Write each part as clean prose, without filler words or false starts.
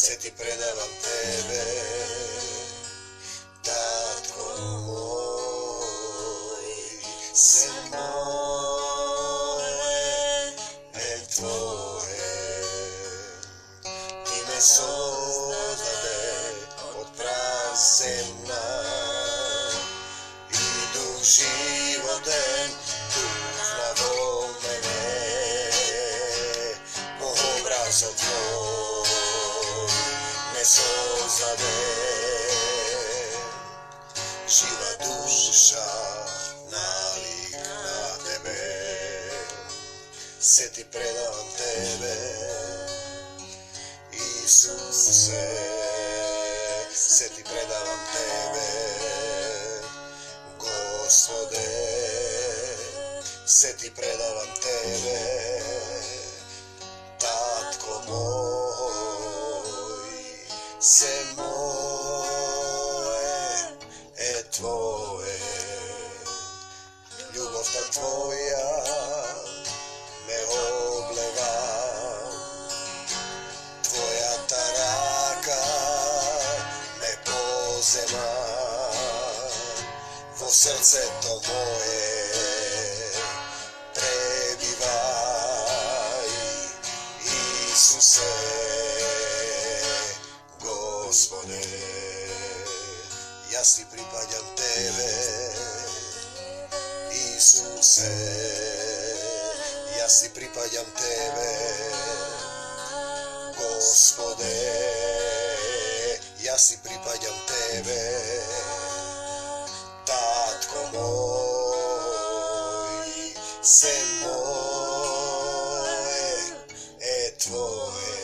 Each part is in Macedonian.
se ti predavam tebe, tatko moj, se moje, tvoje. Ti me sozdade od prazemna i duh životen, duh na mene, po obrazu tvoj me sozdade. Živa duša nalik na tebe, se ti predavam tebe, Isuse, se ti predavam tebe, Gospode, se ti predavam tebe, tatko moj, se moje, tvoje. Ljubov ta tvoja me obleva, tvoja ta raka me pozema, vo srce to moje prebivaj, Isuse, Gospode. Ja si pripadam tebe, Isuse, ja si pripadam tebe, Gospode, ja si pripadam tebe, tatko moj, se moje, tvoje.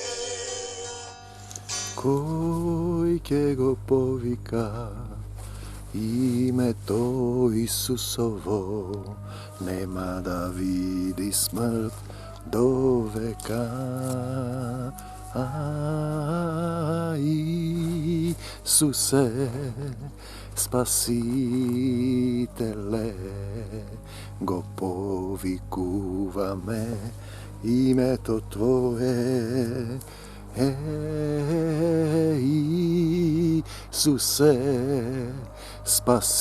Koj ke go povika, ime to Isusovo, nema da vidi smrt do veka. Isuse, spasitele, go povikuva me, ime to tvoje. Isuse, spasitele,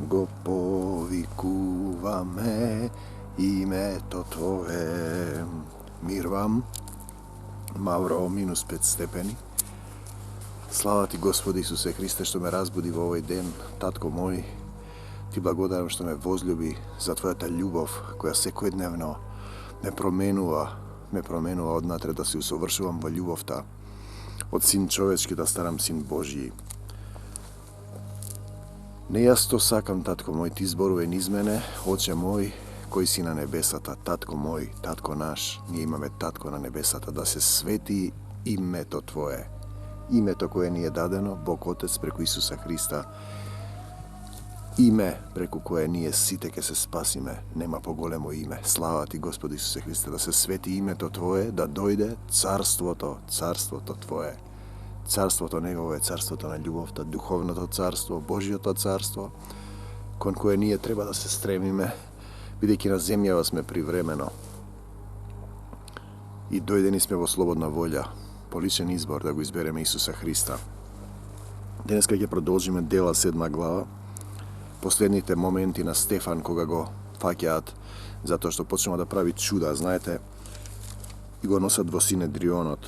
go povikuva me, ime to tvoje. Mir vam, Mauro, -5 stepeni. Slava ti, Gospodi Isuse Hriste, što me razbudi u ovaj den, tatko moj. Ti blagodaram što me возлюби za tvojata ljubav koja sekodnevno me променува однатре да се усовршувам во љубовта, од син човечки да старам син Божји. Не јас то сакам, татко мој, ти зборувај низ мене, Оче мој, кој си на небесата, татко мој, татко наш, ние имаме татко на небесата, да се свети името Твое, името кое ни е дадено, Бог Отец преку Исуса Христа, име преку кое ние сите ќе се спасиме, нема поголемо име. Слава ти, Господи Исусе Христе, да се свети името Твое, да дојде царството Твое. Царството Негово е царството на љубовта, духовното царство, Божјото царство, кон кое ние треба да се стремиме, бидејќи на земјава сме привремено. И дојдени сме во слободна волја, по личен избор да го избереме Исуса Христа. Денеска ќе продолжиме дела 7 глава, последните моменти на Стефан кога го фаќаат, затоа што почнува да прави чуда, знаете, и го носат во Синедрионот.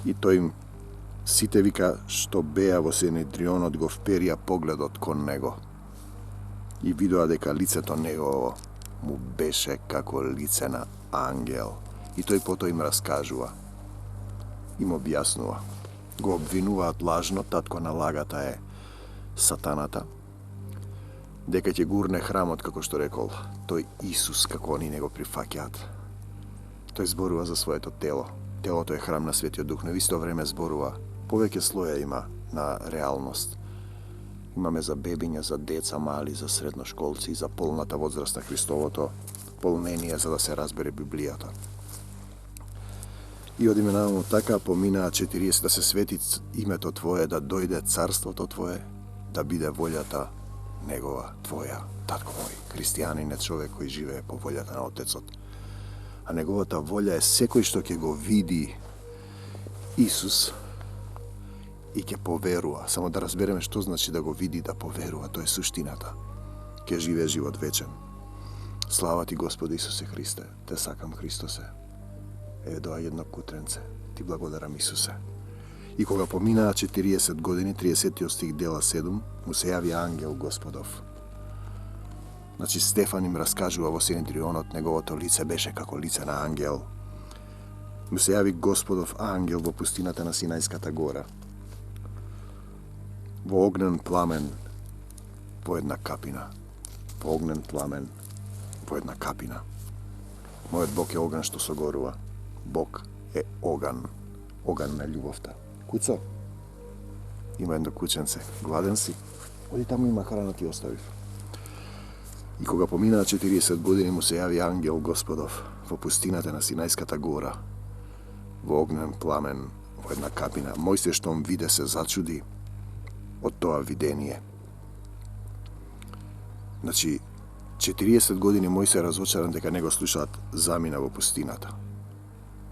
И тој им сите вика што беа во Синедрионот го вперија погледот кон него. И видоа дека лицето негово му беше како лице на ангел. И тој потоа им раскажува, им објаснува. Го обвинуваат лажно, татко на лагата е сатаната, дека ќе гурне храмот, како што рекол тој Исус, како они не го прифаќаат. Тој зборува за своето тело. Телото е храм на Светиот Дух, но исто време зборува. Повеќе слоја има на реалност. Имаме за бебиња, за деца мали, за средношколци, за полната возраст на Христовото полнение, за да се разбере Библијата. И одиме наваму така, поминаа 40, да се свети името Твое, да дојде царството Твое, да биде волјата Негова, Твоја, татко мој, христијанин е човек кој живее по волјата на Отецот. а неговата волја е секој што ќе го види Исус и ќе поверува. Само да разбереме што значи да го види, да поверува, тоа е суштината. Ќе живее живот вечен. Слава ти, Господи Исусе Христе, те сакам, Христосе. Еве доаѓа едно кутренце, ти благодарам, Исусе. И кога поминаа 40 години, 30 стих дела 7, му се јави ангел Господов. Значи Стефан им раскажува во Синедрионот, неговото лице беше како лице на ангел. Му се јави Господов ангел во пустината на Синајската гора. Во огнен пламен, во една капина. Во огнен пламен, во една капина. Мојот Бог е оган што согорува. Бог е оган. Оган на љубовта. Куцо, има едно кученце. Гладен си? Оди таму има храна, ти оставив. И кога поминаа 40 години, му се јави ангел Господов во пустината на Синајската гора, во огнен пламен, во една капина. Мојсе штом виде се зачуди од тоа видение. Значи, 40 години Мојсе разочаран дека не го слушаат, замина во пустината.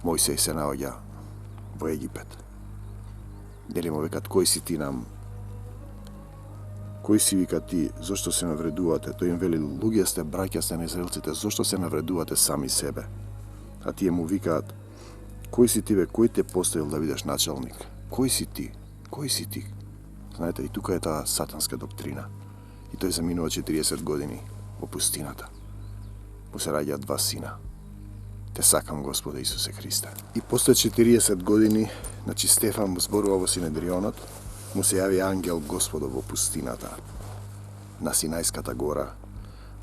Мојсей се наоѓа во Египет. Дели му векат, кој си ти нам? Кој си, вика ти, зошто се навредувате? Тој им вели, луѓе сте, браќа сте на израелците, зошто се навредувате сами себе? А тие му викаат, кој си ти, бе, кој те поставил да бидеш началник? Кој си ти? Кој си ти? Знаете, и тука е таа сатанска доктрина. И тој заминува 40 години во пустината. Му се раѓаат 2 сина. Те сакам, Господе Исусе Христе. И после 40 години, значи Стефан му зборува во Синедрионот, му се јави ангел Господов во пустината на Синајската гора,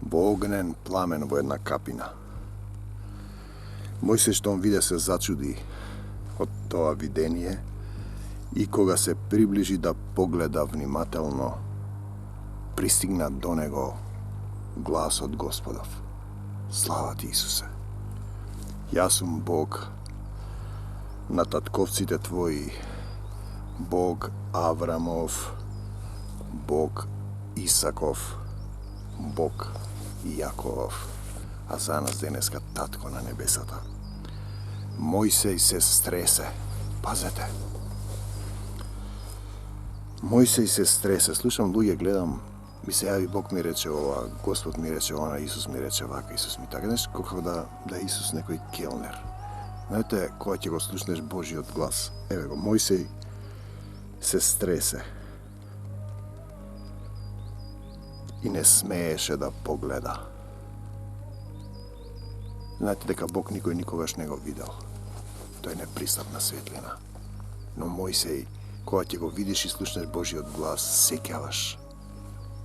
во огнен пламен во една капина. Мојсе штом виде се зачуди од тоа видение и кога се приближи да погледа внимателно, пристигна до него глас од Господов. Слава ти, Исусе! Јас сум Бог на татковците твои, Бог Аврамов, Бог Исаков, Бог Јаковов, а за нас денеска татко на небесата. Мојсей се стресе, пазете. Мојсей се стресе, слушам луѓе, гледам, ми се јави Бог ми рече ова, Господ ми рече она, Исус ми рече вака, Исус ми така. Знаеш, како да Исус некој келнер. Знаете, кога ќе го слушнеш Божиот глас, еве го, Мојсей се стресе и не смееше да погледа. Знаете дека Бог никој никогаш не го видел. Тој не пристапна светлина. Но Мојсей, кога ќе го видиш и слушнеш Божиот глас, сеќаваш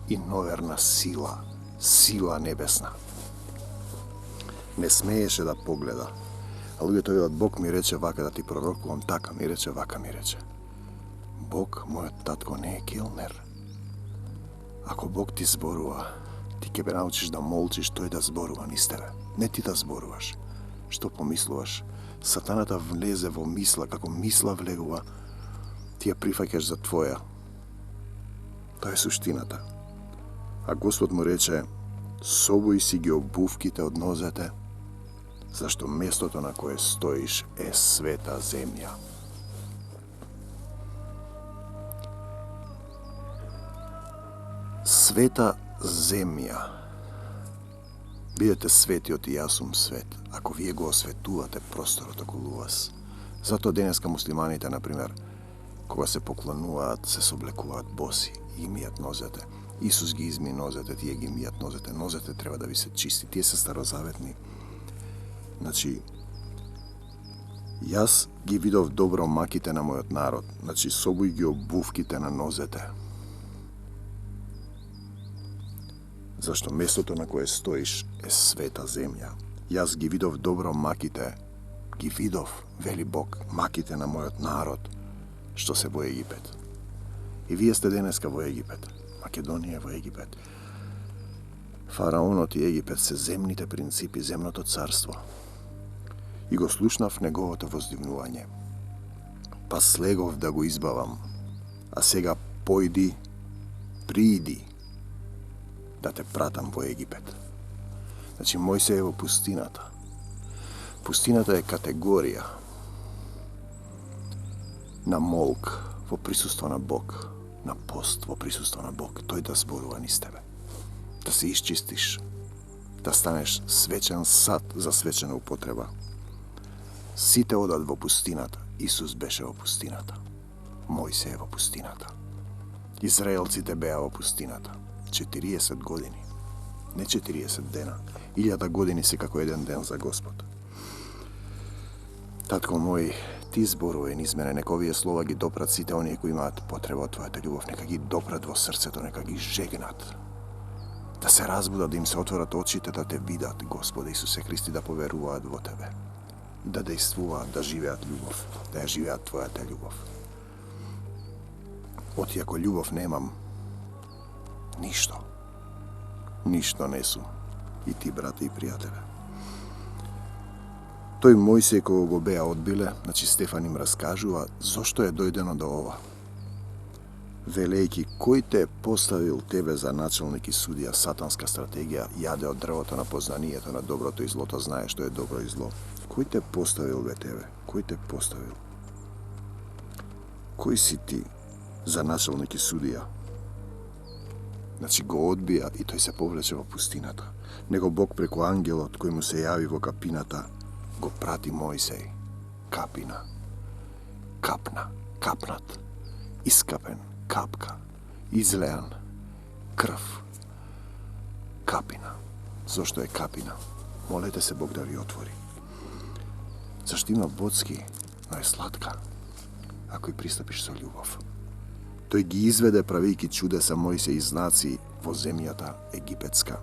и новерна сила, сила небесна. Не смееше да погледа. А луѓето велат, Бог ми рече вака да ти пророкувам, така ми рече, вака ми рече. Бог, мојот татко, не е келнер. Ако Бог ти зборува, ти ќе бе научиш да молчиш, тој да зборува низ тебе. Не ти да зборуваш. Што помислуваш? Сатаната влезе во мисла, како мисла влегува, ти ја прифаќаш за твоја. Тоа е суштината. А Господ му рече, собој си ги обувките од нозете, зашто местото на кое стоиш е света земја. Света земја. Бидете светиот и јас сум свет. Ако вие го осветувате просторот околу вас. Затоа денеска муслиманите, например, кога се поклонуваат, се соблекуваат боси и мијат нозете. Исус ги изми нозете, тие ги мијат нозете. Нозете треба да ви се чисти. Тие се старозаветни. Значи, јас ги видов добро маките на мојот народ. Значи, собој ги обувките на нозете. Зашто местото на кое стоиш е света земја. Јас ги видов добро маките, ги видов, вели Бог, маките на мојот народ, што се во Египет. И вие сте денеска во Египет. Македонија во Египет. Фараонот и Египет се земните принципи, земното царство. И го слушнав неговото воздивнување. Па слегов да го избавам, а сега појди, прииди, да те пратам во Египет. Значи, Мојсей е во пустината. Пустината е категорија на молк во присуство на Бог, на пост во присуство на Бог, тој да зборува низ тебе. Да се исчистиш, да станеш свечен сад за свечена употреба. Сите одат во пустината. Исус беше во пустината. Мојсей е во пустината. Израелците беа во пустината. 40 години. Не 40 дена. 1000 години се како еден ден за Господ. Татко мој, ти зборувај низ мене, нека овие слова ги допрат сите оние кои имаат потреба од твојата љубов, нека ги допрат во срцето, нека ги жегнат. Да се разбудат, да им се отворат очите, да те видат, Господе Исусе Христи, да поверуваат во тебе. Да действуваат, да живеат љубов, да ја живеат твојата љубов. Оти ако љубов немам, ништо не сум. И ти, брате и пријателе. Тој Мојсей кога го беа одбиле, значи Стефан им раскажува зошто е дојдено до ова. Велејки, кој те поставил тебе за началник и судија, сатанска стратегија, јаде од дрвото на познанието на доброто и злото, знае што е добро и зло. Кој те поставил бе тебе? Кој те поставил? Кој си ти за началник и судија? Значи го одбија и тој се повлече во пустината. Него Бог преку ангелот кој му се јави во капината го прати Мојсей. Капина. Капна. Капнат. Искапен. Капка. Излеан. Крв. Капина. Зошто е капина? Молете се Бог да ви отвори. Зашто има боцки, но е сладка, ако и пристапиш со љубов. Тој ги изведе правејќи чудеса Мојсей и знаци во земјата египетска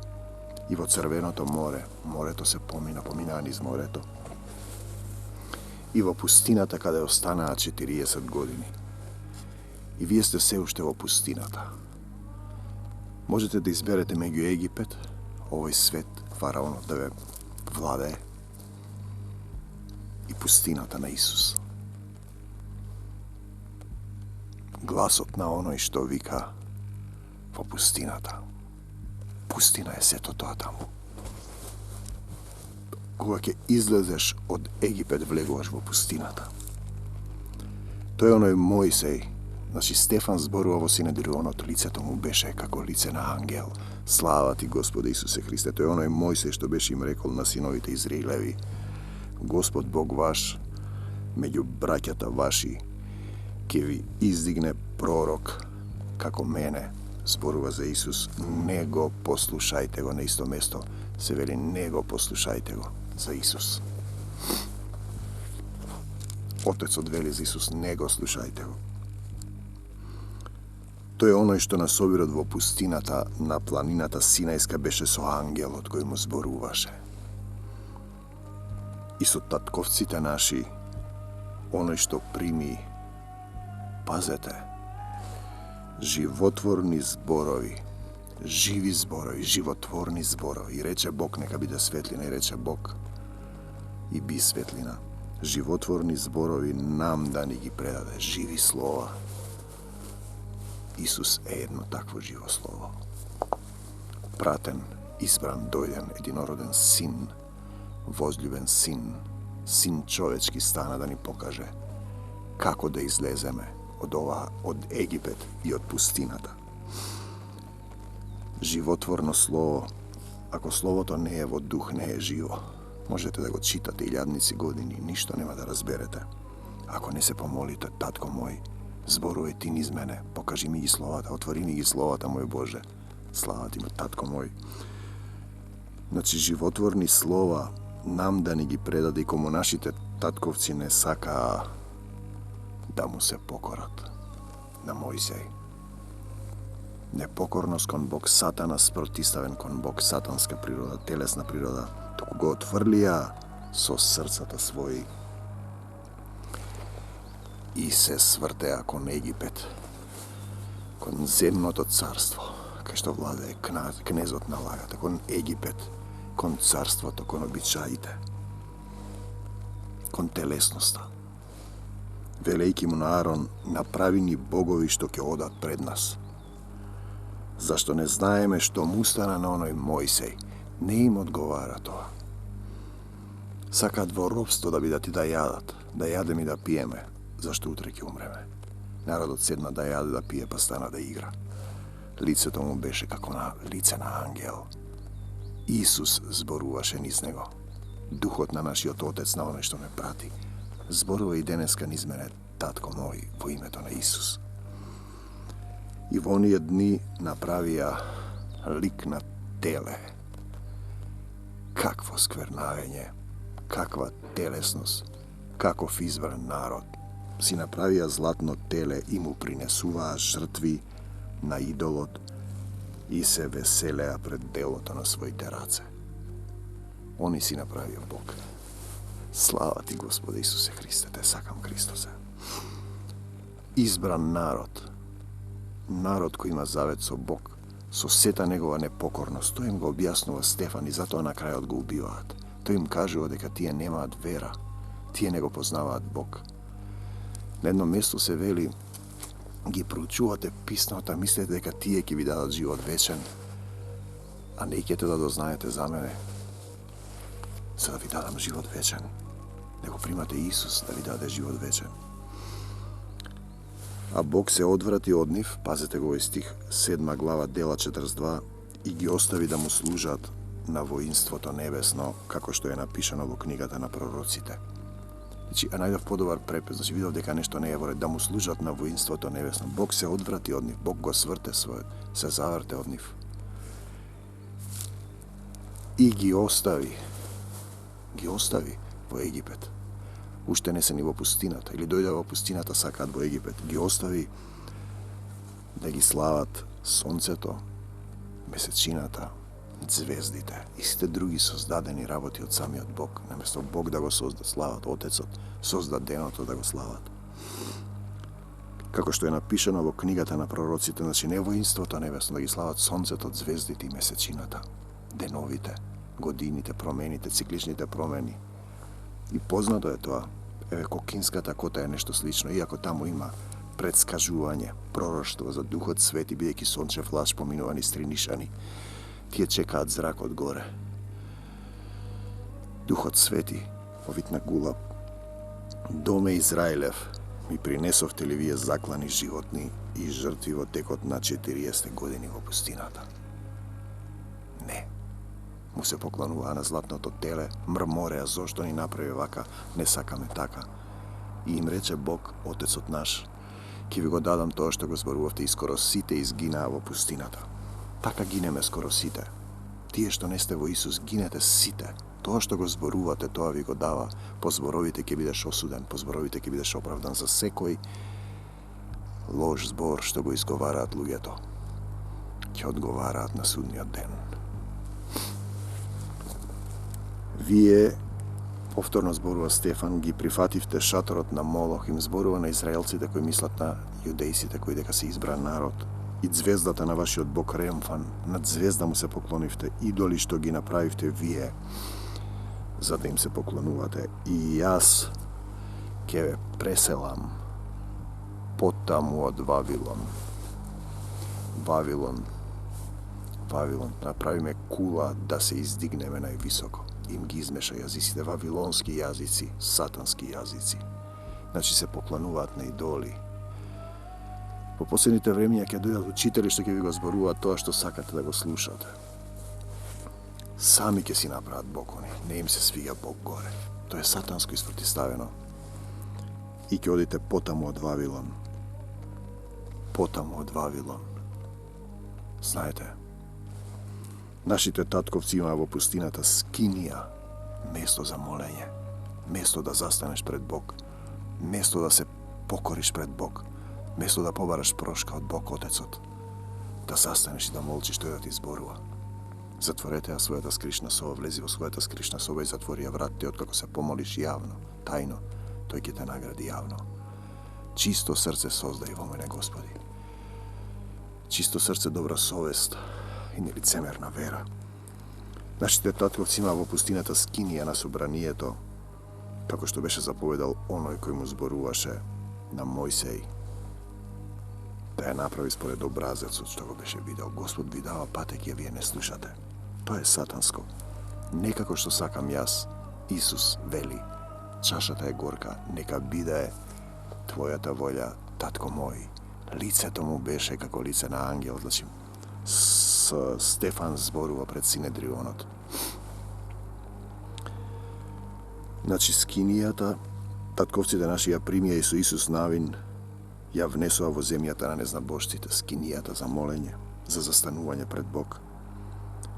и во Црвеното море. Морето се поминаа низ морето. И во пустината каде останаа 40 години. И вие сте се уште во пустината. Можете да изберете меѓу Египет, овој свет, фараонот да ве владее, и пустината на Исус. Гласот на оној што вика во пустината. Пустина е сето тоа таму. Кога ќе излезеш од Египет, влегуваш во пустината. Тој оној Мојсей, значи Стефан зборува во Синедрионот, лицето му беше како лице на ангел. Слава ти, Господе Исусе Христе. Тој оној Мојсей што беше им рекол на синовите Израилеви: Господ Бог ваш, меѓу браќата ваши, ќе ви издигне пророк како мене. Зборува за Исус. Не го послушајте го на исто место. Се вели не го послушајте го за Исус. Отецот вели за Исус, не го слушајте го. Тој е оној што на собирот во пустината на планината Синајска беше со ангелот кој му зборуваше. И со татковците наши, оној што прими, пазете, животворни зборови, живи зборови, животворни зборови. И рече Бог, нека биде светлина, и рече Бог, и би светлина. Животворни зборови нам да ни ги предаде, живи слова. Исус е едно такво живо слово. Пратен, избран, дојден, единороден син, возљубен син, син човечки стана да ни покаже како да излеземе од Египет и од пустината. Животворно слово, ако словото не е во дух, не е живо. Можете да го читате илјадници години, ништо нема да разберете. Ако не се помолите, татко мој, зборувај ти низ мене, покажи ми ги словата, отвори ми ги словата, мој Боже. Слава ти, татко мој. Значи, животворни слова нам да ни ги предаде, и кому нашите татковци не сакаа да му се покорат на Мојсей. Непокорност кон Бог, Сатана спротиставен кон Бог, сатанска природа, телесна природа, току го отврлија со срцата своји и се свртеа кон Египет, кон земното царство, кај што владее кнезот на лагата, кон Египет, кон царството, кон обичаите, кон телесноста. Велејки му на Арон, направи ни богови што ќе одат пред нас. Зашто не знаеме што му стана на оној Мојсей? Не им одговара тоа. Сакаат во робство да бидат и да јадат, да јадеме и да пиеме, зашто утре ќе умреме. Народот седна да јаде, да пие, па стана да игра. Лицето му беше како на лице на ангел. Исус зборуваше низ него. Духот на нашиот Отец, на оној што ме прати, зборува и денеска низ мене, татко мој, во името на Исус. И во оние дни направија лик на теле. Какво сквернавење, каква телесност, каков избран народ. Си направија златно теле и му принесуваа жртви на идолот и се веселеа пред делото на своите раце. Они си направија Бог. Слава ти, Господе Исусе Христе, те сакам, Христосе. Избран народ, народ кој има завет со Бог, со сета негова непокорност. Тој им го објаснува Стефан и затоа на крајот го убиваат. Тој им кажува дека тие немаат вера, тие не го познаваат Бог. На едно место се вели, ги проучувате писната, мислите дека тие ќе ви дадат живот вечен, а не ќете да дознаете за мене, за да ви дадам живот вечен. Не го примате Исус да ви даде живот вечен. А Бог се одврати од нив, пазете го овој стих, 7 глава, дела 42, и ги остави да му служат на воинството небесно, како што е напишано во книгата на пророците. Значи, најдов подобар препис, значи видов дека нешто не е во ред, да му служат на воинството небесно. Бог се одврати од нив, Бог го сврте својот, се заврте од нив. И ги остави во Египет. Уште не се ни во пустината, или дојде во пустината, сакаат во Египет. Ги остави да ги слават сонцето, месечината, звездите и сите други создадени работи од самиот Бог. Наместо Бог да го слават, Отецот созда деното да го слават. Како што е напишано во книгата на пророците, значи не воинството небесно, да ги слават сонцето, звездите и месечината, деновите, годините, промените, цикличните промени. И познато е тоа. Еве, Кокинската кота е нешто слично, иако таму има предскажување, пророштво за Духот Свети, бидејќи сончев лаш поминува низ три нишани. Тие чекаат зракот горе. Духот Свети, во вид на гулаб, доме Израилев, ми принесовте ли вие заклани животни и жртви во текот на 40 години во пустината? Не. Му се поклонуваа на златното теле, мрмореа зошто ни направи вака, не сакаме така. И им рече Бог, Отецот наш, ќе ви го дадам тоа што го зборувавте и скоро сите изгинаа во пустината. Така гинеме скоро сите. Тие што не сте во Исус, гинете сите. Тоа што го зборувате, тоа ви го дава. По зборовите ќе бидеш осуден, по зборовите ќе бидеш оправдан за секој лош збор што го изговараат луѓето. Ќе одговараат на судниот ден. Вие, повторно зборува Стефан, ги прифативте шаторот на Молох, им зборува на израелците кои мислат на јудејците кои дека се избран народ. И звездата на вашиот Бог Ремфан, над звезда му се поклонивте, идоли што ги направивте вие, за да им се поклонувате. И јас ќе ве преселам потаму од Вавилон. Вавилон, направиме кула да се издигнеме највисоко. Им ги измеша јазиците, вавилонски јазици, сатански јазици. Значи се поклонуваат на идоли. По последните времења ќе дојдат учители што ќе ви го зборуваат тоа што сакате да го слушате. Сами ќе си направат Бог они, не им се свига Бог горе. Тоа е сатанско испротивставено. И ќе одите потаму од Вавилон. Потаму од Вавилон. Знаете, нашите татковци имаа во пустината скинија, место за молење, место да застанеш пред Бог, место да се покориш пред Бог, место да побараш прошка од Бог Отецот, да застанеш и да молчиш тој да ти зборува. Затворете ја својата скришна соба, влези во својата скришна соба и затвори ја вратите, откако се помолиш јавно, тајно, тој ќе те награди јавно. Чисто срце создај во мене, Господи. Чисто срце, добра совест и нелицемерна вера. Нашите татковци имаа во пустината скинија на собранието, како што беше заповедал оној кој му зборуваше на Мојсеј, да ја направи според образецот што го беше видел. Господ ви дава патеки, а вие не слушате. Тоа е сатанско. Не како што сакам јас, Исус вели, чашата е горка, нека биде твојата волја, татко мој. Лицето му беше како лице на ангел, значи Стефан зборува пред Синедрионот. Значи скинијата, татковците наши ја примија и со Исус навин ја внесува во земјата на незнабожците, скинијата за молење, за застанување пред Бог,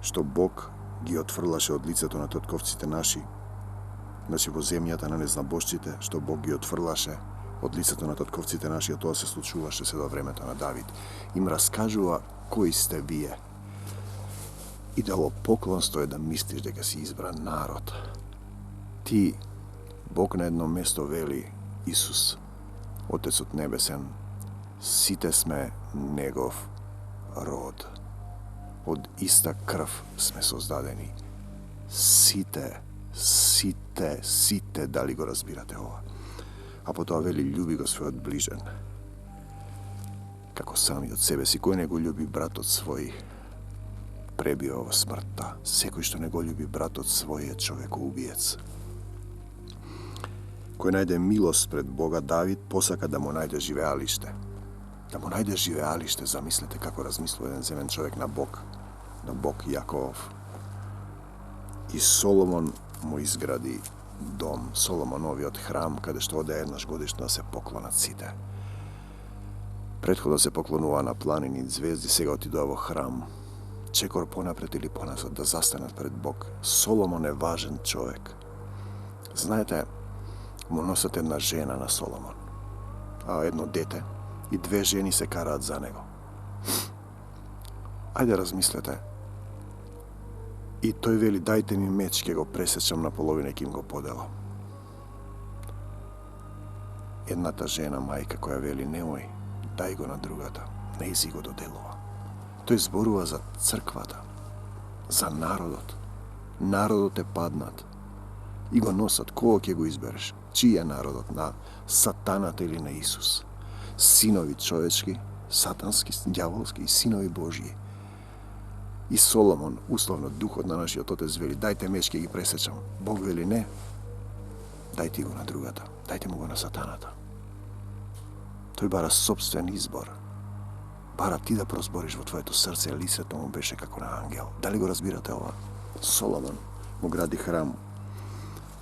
што Бог ги отфрлаше од лицето на татковците наши, значи во земјата на незнабожците, што Бог ги отфрлаше од лицето на татковците наши, а тоа се случуваше се до времето на Давид. Им раскажува кои сте вие. Идолопоклонство е да мислиш дека си избран народ. Ти, Бог на едно место вели, Исус, Отецот Небесен, сите сме Негов род. Од иста крв сме создадени. Сите, дали го разбирате ова? А потоа вели, љуби го својот ближен како сами од себе си. Кој не го љуби братот свој, пребива во смртта. Секој што не го љуби братот свој е човекоубиец. Кој најде милост пред Бога, Давид посака да му најде живеалиште. Да му најде живеалиште, замислете како размислува еден земен човек на Бог Јаковов. И Соломон му изгради дом, Соломоновиот храм, каде што оде еднаш годишно да се поклонат сите. Претходно се поклонува на планини, звезди, сега отидува во храм. Чекор понапред или поназад да застанат пред Бог. Соломон е важен човек. Знаете, му носат една жена на Соломон, а едно дете и 2 жени се караат за него. Ајде размислете. И тој вели, дајте ми меч, ке го пресечам на половина и ке им го поделам. Едната жена, мајка, која вели, немој, дај го на другата, не си го доделува. Тој зборува за црквата, за народот. Народот е паднат. И го носат, кого ќе го избереш? Чиј е народот? На сатаната или на Исус? Синови човечки, сатански, дјаволски и синови Божји. И Соломон, условно, духот на нашиот Отец вели, дајте меч, ќе ги пресечам. Бог вели, не, дајте го на другата, дајте му го на сатаната. Тој бара собствен избор. Бара ти да прозбориш во твоето срце, лицето му беше како на ангел. Дали го разбирате ова? Соломон му гради храм.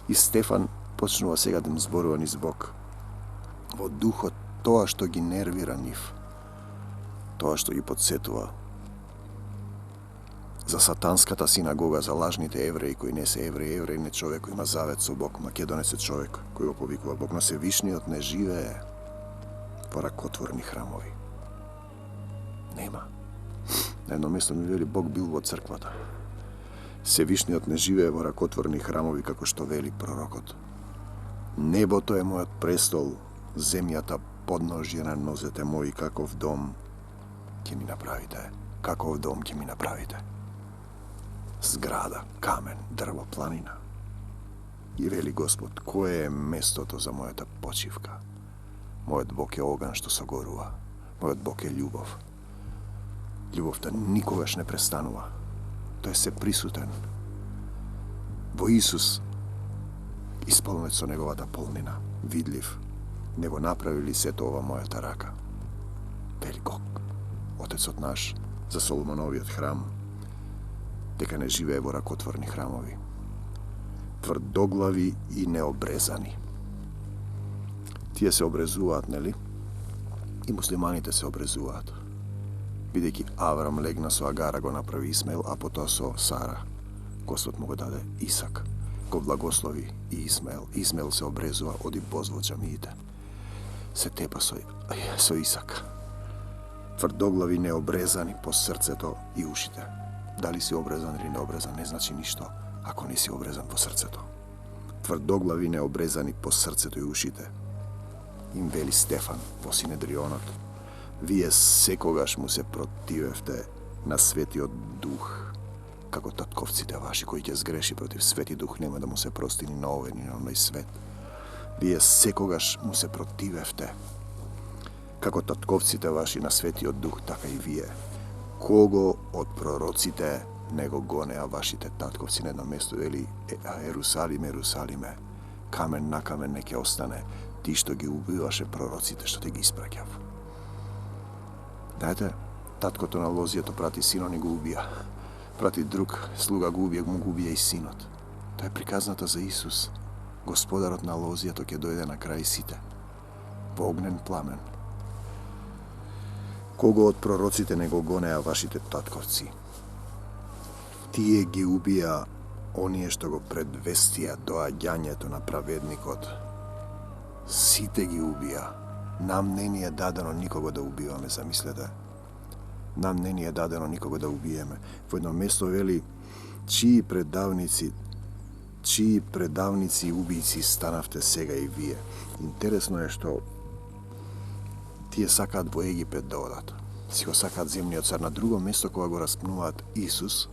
И Стефан почнува сега да му зборува низ Бог. Во духот, тоа што ги нервира нив, тоа што ги подсетува за сатанската синагога, за лажните евреи кои не се евреи, евреи не човек кој има завет со Бог, македонец е човек кој го повикува Бог, но Севишниот не живее во ракотворни храмови. Нема. На едно место ми вели, Бог бил во црквата. Севишниот не живее во ракотворни храмови, како што вели пророкот. Небото е мојот престол, земјата подножје на нозете мои, каков дом ќе ми направите. Каков дом ќе ми направите. Зграда, камен, дрво, планина. И вели Господ, кое е местото за мојата почивка? Мојот Бог е оган што согорува. Мојот Бог е љубов. Љубовта никогаш не престанува. Тој се присутен. Во Исус, исполнет со неговата полнина, видлив, не го направи ли сето ова мојата рака? Вели Бог, Отецот наш, за Соломоновиот храм, дека не живее во ракотворни храмови, тврдоглави и необрезани. Тие се обрезуваат, нели? И муслиманите се обрезуваат. Бидејќи Аврам легна со Агара, го направи Исмаил, а потоа со Сара Господ му го даде Исак. Го благослови и Исмаил. Исмаил се обрезува, оди боз во џамиите. Се тепа со Исак. Тврдоглави необрезани по срцето и ушите. Дали си обрезан или необрезан не значи ништо, ако не си обрезан во срцето. Тврдоглави необрезани по срцето и ушите. Им вели Стефан во Синедрионот. Вие секогаш му се противевте на Светиот Дух, како татковците ваши, кои ќе сгреши против Свети Дух, нема да му се прости ни на овој ни на оној свет. Вие секогаш му се противевте, како татковците ваши на Светиот Дух, така и вие. Кого од пророците nego gone, a vašite tatkovci na jednom mjestu veli, a Jerusalime, Jerusalime, kamen na kamen neke ostane, ti što gi ubivaše prorocite, što te gi ispraćav. Dajte, tatko to nalozija, to prati sinon i ga ubija. Prati drug, sluga ga ubije, mu ubije i sinot. To je prikaznata za Isus, gospodar od nalozija, tok je dojde na kraj site. Ognjen plamen. Kogo od prorocite nego gone, a vašite tatkovci. Tije gi ubija onije što go predvestija doađanje to na pravednik od. Site gi ubija. Nam ne nije dadano nikogo da ubivame, zamislite. Nam ne nije dadano nikogo da ubijeme. V jednom mjestu veli, čiji predavnici ubijci stanavte sega i vije. Interesno je što ti je sakad vo Egipet da odat. Si ho sakad zemlji car. Na drugom mjestu koga go raspnuvat Isus,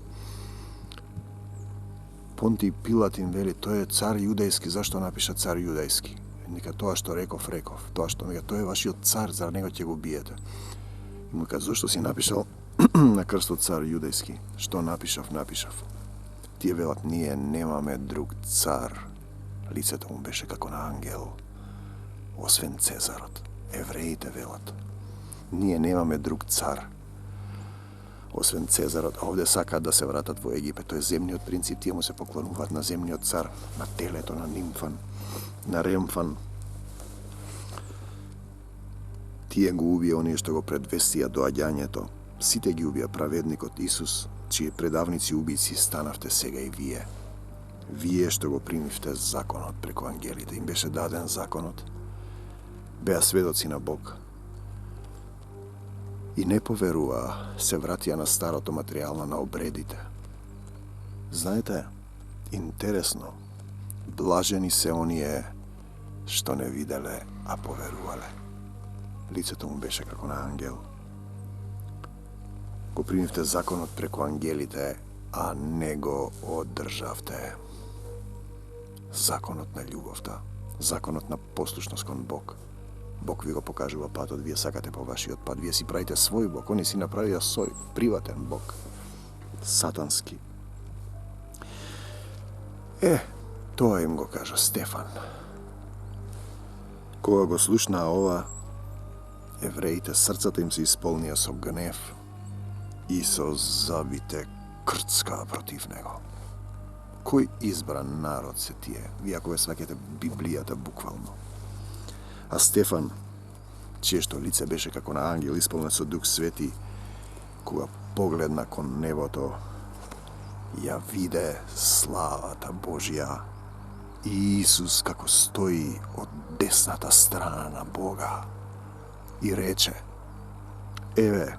Ponti Pilatin veli, to je car judejski, zašto napiša car judejski? Neka to što rekov, to je vaši od car, zar nego će ga ubijete? I mu kaže, zašto si napišao na krstu car judejski? Što napišav? Ti je velat, nije, nema me drug car. Lice to mu beše kako na angel. Osven Cezarot. Evrejite velat. Nije, nema me drug car. Osven Cezarot. A ovdje sakad da se vratat u Egipet. To je zemlji od princip, tijemu se poklonuvat na zemlji od car. Na Teleto, na Nimfan, na Remfan. Tije ga ubije oni što go predvestija doađanje to. Site gi ubija pravednik od Isus, čije predavnici ubici stanavte sega i vije. Vije što go primivte zakonot preko angelite. Im beše daden zakonot. Bea svedoci na Bog. I ne poverua se vratija na staroto materijalno na obredite. Znajte, interesno, blaženi se onije što ne videle, a poveruvale. Lice tomu beše kako na angel. Ko primivte zakonot preko angelite, a nego održavte. Zakonot na ljubovta, zakonot na poslušnost kon Bog. Bog vi go pokaže u pat od vije sakate po vaši otpad. Vije si pravite svoj Bog, oni si napravio svoj privaten Bog. Satanski. To im go kaže Stefan. Koga go slušna ova, Evrejite, srcata im se ispolnija so gnev i so zabite krcka protiv nego. Koji izbran narod se tije? Vi ako ve svakete Biblijata bukvalno. A Stefan, čije što lice beše kako na angel, ispolne so Duh Sveti, koga pogled nakon nebo to, ja vide slava ta Božja i Isus kako stoji od desnata strana na Boga i reče, eve,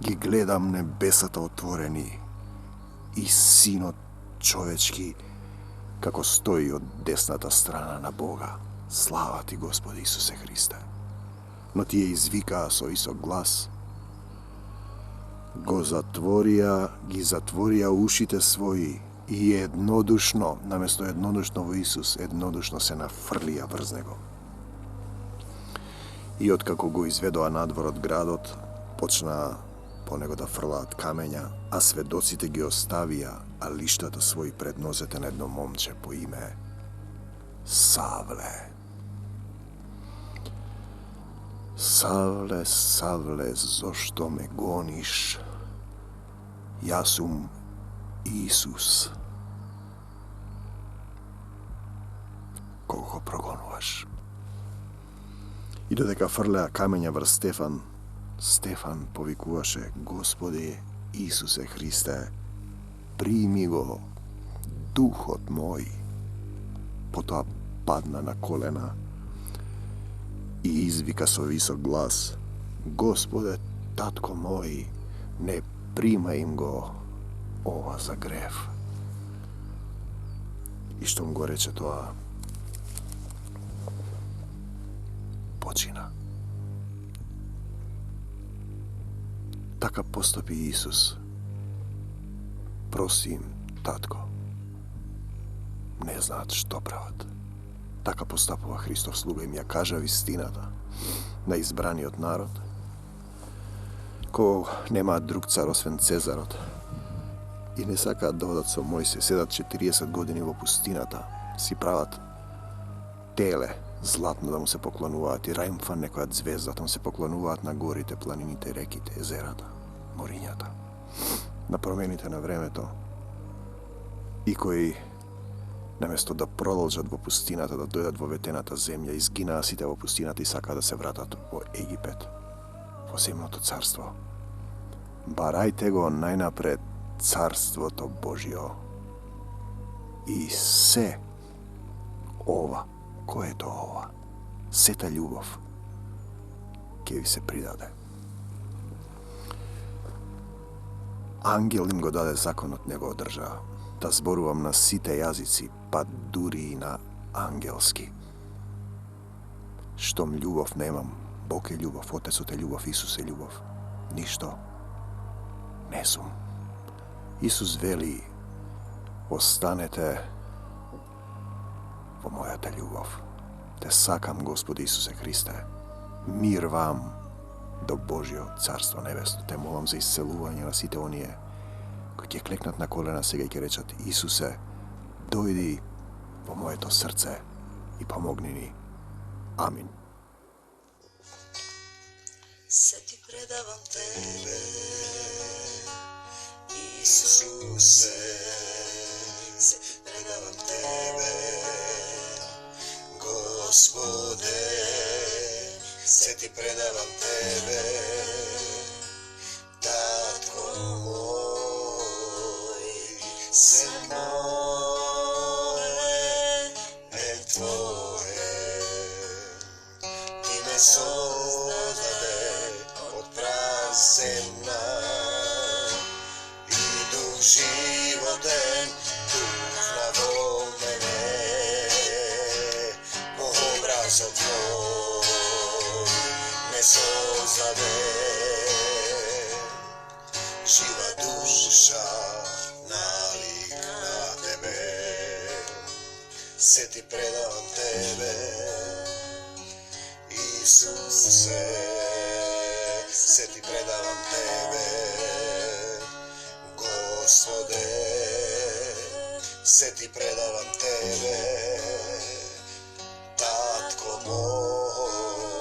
gi gledam nebesata otvoreni i Sinot čovečki kako stoji od desnata strana na Boga. Slava ti, Gospodi Isuse Hriste. No ti je izvika so visok glas. Gi zatvorija ušite svoji i jednodušno, namjesto jednodušno u Isus, jednodušno se nafrlija vrz nego. I otkako go izvedoa nadvor od gradot, počna ponego da frlat kamenja, a svedocite gi ostavija, a lištata svoji prednozete na jedno momče po ime Savle. Savle, Savle, zašto me goniš? Ja sum Isus. Kogo progonuvaš? I dodeka frlea kamenja vrz Stefan povikuvaše, Gospode Isuse Hriste, primi go, duhot moj. Potom padna na kolena i izvika so visok glas, Gospode, tatko moj, ne primaj im go ova za grev. I što mu go reče to, počina. Taka postupi Isus. Prosim, tatko, ne znat što pravat. Така постапува Христов слуга им ја кажа вистината на избраниот народ, кој нема друг цар освен Цезарот, и не сакаат да одат со Мојсе, седат 40 години во пустината, си прават теле златно да му се поклонуваат и рајмфан некоја звезда, да му се поклонуваат на горите, планините, реките, езерата, морињата, на промените на времето, и кои наместо да продолжат во пустината, да дојдат во ветената земја, изгинаа сите во пустината и сакаа да се вратат во Египет, во земното царство. Барајте го најнапред царството Божјо и се ова, кој е тоа ова? Сета љубов ќе ви се придаде. Ангел им го даде законот, не го одржаа. Да зборувам на сите јазици, па дури и на ангелски. Штом љубов немам, Бог е љубов, Отецот е љубов, Исус е љубов. Ништо не сум. Исус вели, останете во мојата љубов. Те сакам, Господи Исусе Христе. Мир вам до Божјо Царство Небесно. Те молам за исцелување на сите оние кои ќе клекнат на колена сега и ќе речат: Исусе, дојди во моето срце и помогни ни. Амин. Се ти предавам тебе, Исусе, се предавам тебе, Господе, се ти предавам тебе, Татко мој, се моје е Твое, ти ме создаде од прах земна и дух животен тухна во мене, по образот Твој ме создаде, жива душа налик на Тебе, се ти предавам Тебе, Исусе, се ти предавам Тебе, Господе, се ти предавам Тебе, Татко мој,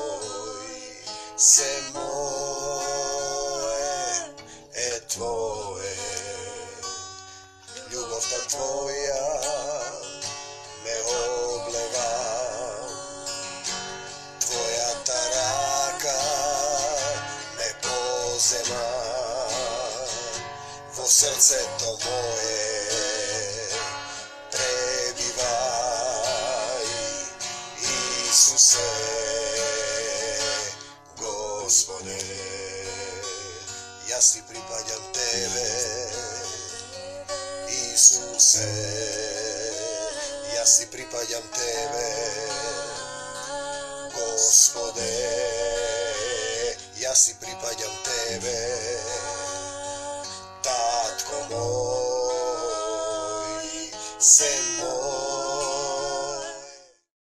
се моје е Твое, љубовта Твоја ме облега, Твојата рака ме позема, во срцето моје пребивај, Исусе, Господе, јас ти припаѓам Тебе, Исусе, јас ти припаѓам Тебе, Господе, јас ти припаѓам Тебе, Татко мој, се